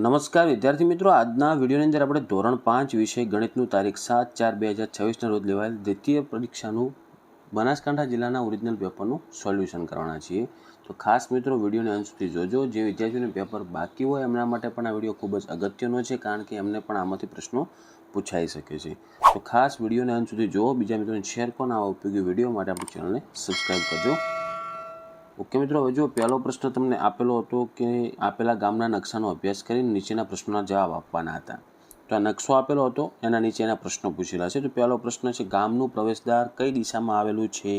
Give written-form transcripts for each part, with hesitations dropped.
નમસ્કાર વિદ્યાર્થી મિત્રો, આજના વિડીયોની અંદર આપણે ધોરણ 5 વિષય ગણિતનું તારીખ 7/4/2026ના રોજ લેવાયેલ દ્વિતીય પરીક્ષાનું બનાસકાંઠા જિલ્લાના ઓરિજિનલ પેપરનું સોલ્યુશન કરવાના છીએ. તો ખાસ મિત્રો વિડીયોને અંત સુધી જોજો. જે વિદ્યાર્થીઓને પેપર બાકી હોય એમના માટે પણ આ વિડીયો ખૂબ જ અગત્યનો છે, કારણ કે એમને પણ આમાંથી પ્રશ્નો પૂછાઈ શકે છે. તો ખાસ વિડીયોને અંત સુધી જુઓ. બીજા મિત્રોને શેર કરો. આવા ઉપયોગી વિડીયો માટે આપણી ચેનલને સબસ્ક્રાઈબ કરજો. ઓકે મિત્રો, હવે જો પહેલો પ્રશ્ન તમને આપેલો હતો કે આપેલા ગામના નકશાનો અભ્યાસ કરીને નીચેના પ્રશ્નોના જવાબ આપવાના હતા. તો આ નકશો આપેલો હતો, એના નીચેના પ્રશ્નો પૂછેલા છે. તો પહેલો પ્રશ્ન છે, ગામનું પ્રવેશદ્વાર કઈ દિશામાં આવેલું છે?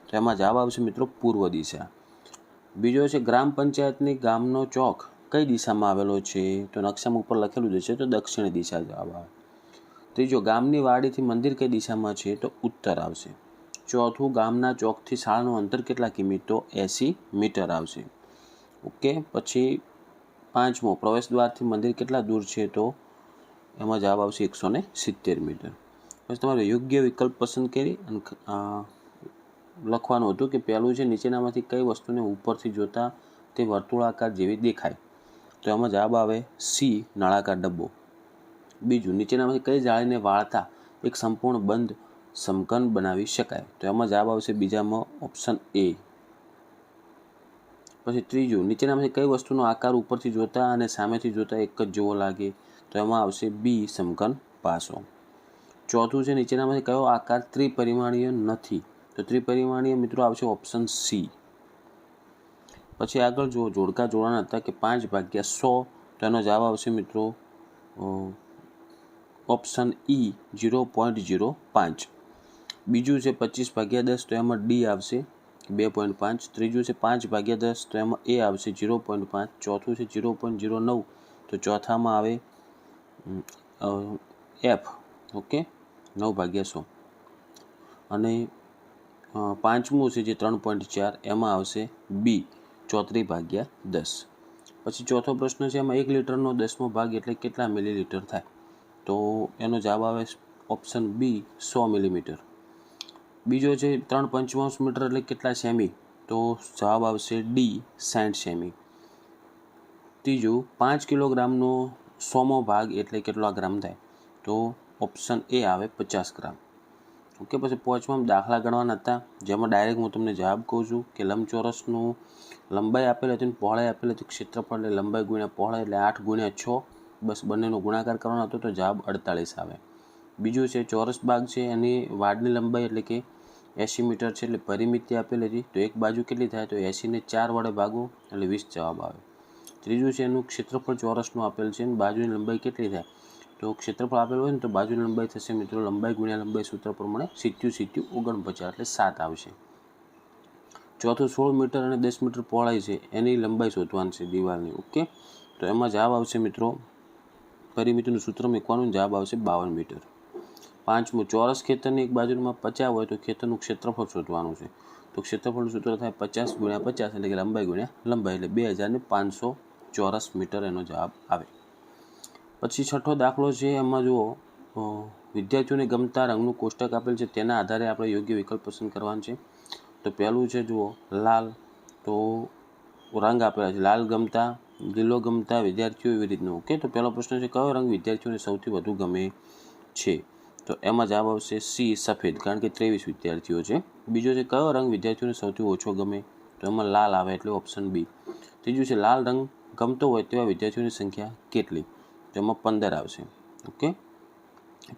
તો એમાં જવાબ આવશે મિત્રો પૂર્વ દિશા. બીજો છે, ગ્રામ પંચાયતની ગામનો ચોક કઈ દિશામાં આવેલો છે? તો નકશામાં ઉપર લખેલું જ છે, તો દક્ષિણ દિશા જવાબ આવે. ત્રીજો, ગામની વાડીથી મંદિર કઈ દિશામાં છે? તો ઉત્તર આવશે. ચોથું, ગામના ચોકથી શાળાનું અંતર કેટલા કિમી? તો 80 મીટર આવશે. ઓકે. પછી પાંચમો, પ્રવેશદ્વારથી મંદિર કેટલા દૂર છે? તો એમાં જવાબ આવશે 170 મીટર. પછી તમારે યોગ્ય વિકલ્પ પસંદ કરી અને લખવાનું હતું કે પહેલું છે, નીચેનામાંથી કઈ વસ્તુને ઉપરથી જોતા તે વર્તુળાકાર જેવી દેખાય? તો એમાં જવાબ આવે સી, નળાકાર ડબ્બો. બીજું, નીચેનામાંથી કઈ જાળીને વાળતા એક સંપૂર્ણ બંધ સમઘન બનાવી શકાય? તો એમાં જવાબ આવશે બીજામાં ઓપ્શન એ. પછી ત્રીજું, નીચેનામાંથી કઈ વસ્તુનો આકાર ઉપરથી જોતા અને સામેથી જોતા એક જ જેવો લાગે? તો એમાં આવશે બી, સમઘન પાસો. ચોથું છે, નીચેનામાંથી કયો આકાર ત્રિપરિમાણીય નથી? તો ત્રિપરિમાણીય મિત્રો આવશે ઓપ્શન સી. પછી આગળ જો જોડકા જોડાણ હતા કે 5/100, તો એનો જવાબ આવશે મિત્રો ઓપ્શન ઈ, 0.05. બીજું છે 25/10, તો એમાં ડી આવશે 2.5. ત્રીજું છે 5/10, તો એમાં એ આવશે 0.5. ચોથું છે 0.09, તો ચોથામાં આવે એફ. ઓકે, 9/100. અને પાંચમું છે જે 3.4, એમાં આવશે બી, 34/10. પછી ચોથો પ્રશ્ન છે, એમાં 1 લીટરનો 10મો ભાગ એટલે કેટલા મિલીલીટર થાય? તો એનો જવાબ આવે ઓપ્શન બી, 100 મિલીમીટર. બીજો છે 3/5 મીટર એટલે કેટલા સેમી? તો જવાબ આવશે ડી, 60 સેમી. ત્રીજું, 5 કિલોગ્રામનો 100મો ભાગ એટલે કેટલા ગ્રામ થાય? તો ઓપ્શન એ આવે 50 ગ્રામ. ઓકે. પછી પાંચમાં દાખલા ગણવાના હતા, જેમાં ડાયરેક્ટ હું તમને જવાબ કહું છું કે લંબચોરસનું લંબાઈ આપેલી હતી અને પહોળાઈ આપેલી હતી. ક્ષેત્રફળ એટલે લંબાઈ ગુણ્યા પહોળાઈ એટલે 8 × 6. બસ બંનેનો ગુણાકાર કરવાનો હતો, તો જવાબ 48 આવે. બીજું છે, ચોરસ ભાગ છે, એની વાડની લંબાઈ એટલે કે 80 મીટર છે, એટલે પરિમિતિ આપેલી હતી. તો એક બાજુ કેટલી થાય? તો 80ને 4 વડે ભાગો એટલે 20 જવાબ આવે. ત્રીજું છે, એનું ક્ષેત્રફળ ચોરસનું આપેલ છે અને બાજુની લંબાઈ કેટલી થાય? તો ક્ષેત્રફળ આપેલું હોય ને તો બાજુની લંબાઈ થશે મિત્રો લંબાઈ ગુણ્યા લંબાઈ સૂત્ર પ્રમાણે 70 49 એટલે 7 આવશે. ચોથું, 16 મીટર અને 10 મીટર પહોળાઈ છે, એની લંબાઈ શોધવાની છે દિવાલની. ઓકે. તો એમાં જવાબ આવશે મિત્રો પરિમિતિનું સૂત્ર મૂકવાનું, જવાબ આવશે 52 મીટર. પાંચમું, ચોરસ ખેતરની એક બાજુમાં 50 હોય તો ખેતરનું ક્ષેત્રફળ શોધવાનું છે. તો ક્ષેત્રફળનું સૂત્ર થાય 50 × 50 એટલે કે લંબાઈ ગુણ્યા લંબાઈ એટલે 2500 ચોરસ મીટર એનો જવાબ આવે. પછી છઠ્ઠો દાખલો છે, એમાં જુઓ વિદ્યાર્થીઓને ગમતા રંગનું કોષ્ટક આપેલ છે, તેના આધારે આપણે યોગ્ય વિકલ્પ પસંદ કરવાનું છે. તો પહેલું છે જુઓ લાલ, તો રંગ આપેલા છે લાલ ગમતા, લીલો ગમતા, વિદ્યાર્થીઓ એવી રીતનું. ઓકે. તો પહેલો પ્રશ્ન છે, કયો રંગ વિદ્યાર્થીઓને સૌથી વધુ ગમે છે? તો એમાં જવાબ આવશે સી, સફેદ, કારણ કે 23 વિદ્યાર્થીઓ છે. બીજો છે, કયો રંગ વિદ્યાર્થીઓને સૌથી ઓછો ગમે? તો એમાં લાલ આવે એટલે ઓપ્શન બી. ત્રીજું છે, લાલ રંગ ગમતો હોય તેવા વિદ્યાર્થીઓની સંખ્યા કેટલી? તો એમાં 15 આવશે. ઓકે.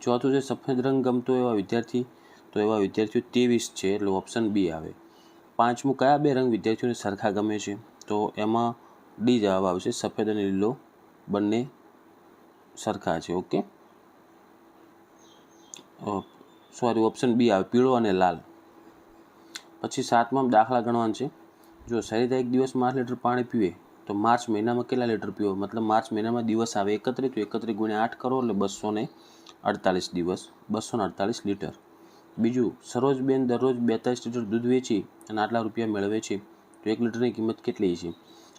ચોથું છે, સફેદ રંગ ગમતો એવા વિદ્યાર્થી, તો એવા વિદ્યાર્થીઓ 23 છે એટલે ઓપ્શન બી આવે. પાંચમું, કયા બે રંગ વિદ્યાર્થીઓને સરખા ગમે છે? તો એમાં ડી જવાબ આવશે, સફેદ અને લીલો બંને સરખા છે. ઓકે. સોરી, ઓપ્શન બી આવે, પીળો અને લાલ. પછી સાતમાં દાખલા ગણવાનું છે. જો સરિતા એક દિવસમાં 8 લીટર પાણી પીવે તો માર્ચ મહિનામાં કેટલા લીટર પીવો? મતલબ માર્ચ મહિનામાં દિવસ આવે 31, તો 31 × 8 કરો એટલે 248 દિવસ, 248 લીટર. બીજું, સરોજબેન દરરોજ 42 લીટર દૂધ વેચી અને આટલા રૂપિયા મેળવે છે, તો 1 લીટરની કિંમત કેટલી છે?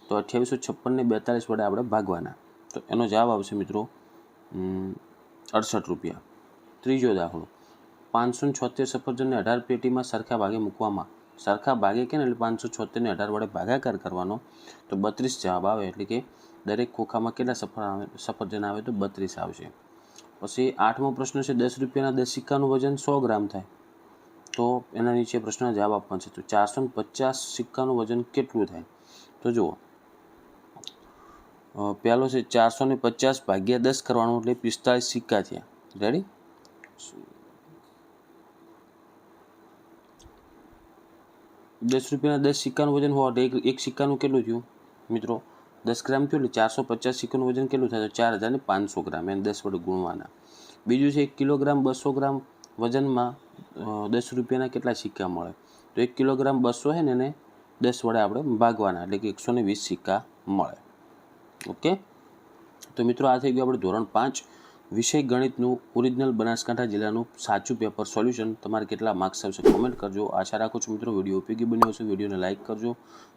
તો 2856ને 42 વડે આપણે ભાગવાના. તો એનો જવાબ આવશે મિત્રો 68 રૂપિયા. ત્રીજો દાખલો, 576 સફરજનને 18 પેટીમાં સરખા ભાગે મૂકવામાં, સરખા ભાગે કે ને એટલે 576ને 18 વડે ભાગાકાર કરવાનો, તો 32 જવાબ આવે એટલે કે દરેક ખોખામાં કેટલા સફરજન આવે તો 32 આવશે. પછી 8મો પ્રશ્ન છે 10 રૂપિયાના 10 સિક્કાનું વજન 100 ગ્રામ થાય તો એના નીચે પ્રશ્નનો જવાબ આપવાનો છે. તો 450 સિક્કાનું વજન કેટલું થાય? તો જુઓ, પહેલો છે 450 ભાગ્યા 10 કરવાનું એટલે 45 સિક્કા થયા. રેડી? ₹10 10 સિક્કાનું વજન હોવા એટલે એક સિક્કાનું કેટલું થયું મિત્રો? 10 ગ્રામ થયું એટલે 450 સિક્કાનું વજન કેટલું થાય? તો 4500 ગ્રામ. એને 10 વડે ગુણવાના. બીજું છે 1 કિલોગ્રામ 200 ગ્રામ વજનમાં ₹10ના કેટલા સિક્કા મળે? તો 1 કિલોગ્રામ 200 છે ને એને 10 વડે આપણે ભાગવાના એટલે કે 120 સિક્કા મળે. ઓકે, તો મિત્રો આ થઈ ગયું આપણે ધોરણ 5 વિષય ગણિતનું ઓરિજિનલ બનાસકાંઠા જિલ્લાનું સાચું પેપર સોલ્યુશન. તમારે કેટલા માર્ક્સ આવશે કોમેન્ટ કરજો. આશા રાખું છું મિત્રો વિડીયો ઉપયોગી બન્યો હશે. વિડીયોને લાઇક કરજો,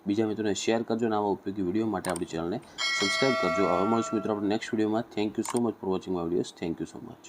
બીજા મિત્રોને શેર કરજો અને આવા ઉપયોગી વિડીયો માટે આપણી ચેનલને સબસ્ક્રાઈબ કરજો. હવે મળીશું મિત્રો આપણે નેક્સ્ટ વિડીયોમાં. Thank you so much for watching my videos. Thank you so much.